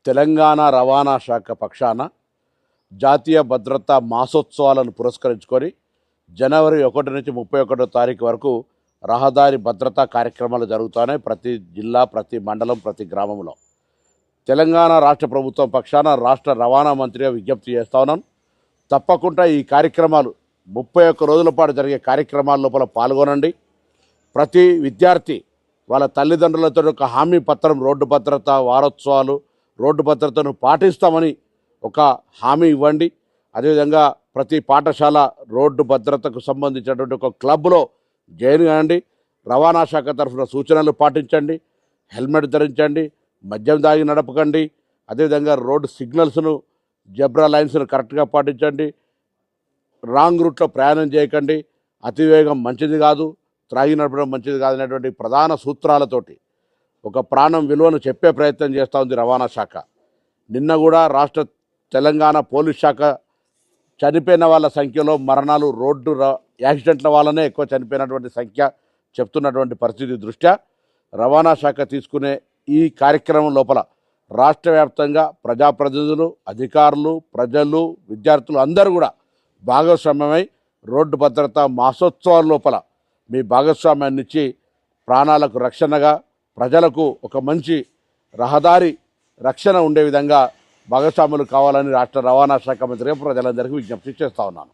తెలంగాణ రవాణా శాఖ పక్షాన జాతీయ భద్రతా మాసోత్సవాలను పురస్కరించుకొని జనవరి 1 నుంచి 31 తారీఖు వరకు రహదారి భద్రతా కార్యక్రమాలు జరుగుతున్నాయి. ప్రతి జిల్లా, ప్రతి మండలం, ప్రతి గ్రామంలో. తెలంగాణ రాష్ట్ర ప్రభుత్వం పక్షాన రాష్ట్ర రవాణా మంత్రిగా విజ్ఞప్తి చేస్తా ఉన్నాను. తప్పకుండా ఈ కార్యక్రమాలు 31 రోజుల పాటు జరిగే కార్యక్రమాల లోపల పాల్గొనండి. ప్రతి విద్యార్థి వాళ్ళ తల్లిదండ్రులతో ఒక హామీ పత్రం, రోడ్డు భద్రత వారోత్సవాలు, రోడ్డు భద్రతను పాటిస్తామని ఒక హామీ ఇవ్వండి. అదేవిధంగా ప్రతి పాఠశాల రోడ్డు భద్రతకు సంబంధించినటువంటి ఒక క్లబ్లో జాయిన్ కాండి. రవాణా శాఖ తరఫున సూచనలు పాటించండి. హెల్మెట్ ధరించండి, మద్యం దాగి నడపకండి. అదేవిధంగా రోడ్డు సిగ్నల్స్ను, జెబ్రా లైన్స్ను కరెక్ట్గా పాటించండి. రాంగ్ రూట్లో ప్రయాణం చేయకండి. అతివేగం మంచిది కాదు, త్రాగి నడపడం మంచిది కాదనేటువంటి ప్రధాన సూత్రాలతోటి ఒక ప్రాణం విలువను చెప్పే ప్రయత్నం చేస్తూ ఉంది రవాణా శాఖ. నిన్న కూడా తెలంగాణ పోలీస్ శాఖ చనిపోయిన వాళ్ళ సంఖ్యలో మరణాలు రోడ్డు యాక్సిడెంట్ల వల్లనే ఎక్కువ చనిపోయినటువంటి సంఖ్య చెప్తున్నటువంటి పరిస్థితి దృష్ట్యా రవాణా శాఖ తీసుకునే ఈ కార్యక్రమం లోపల రాష్ట్ర వ్యాప్తంగా ప్రజాప్రతినిధులు, అధికారులు, ప్రజలు, విద్యార్థులు అందరూ కూడా భాగస్వామ్యమై రోడ్డు భద్రతా మాసోత్సవాల లోపల మీ భాగస్వామ్యాన్ని ఇచ్చి ప్రాణాలకు రక్షణగా, ప్రజలకు ఒక మంచి రహదారి రక్షణ ఉండే విధంగా భాగస్వాములు కావాలని రాష్ట్ర రవాణా శాఖ మంత్రిగా ప్రజలందరికీ విజ్ఞప్తి చేస్తా ఉన్నాను.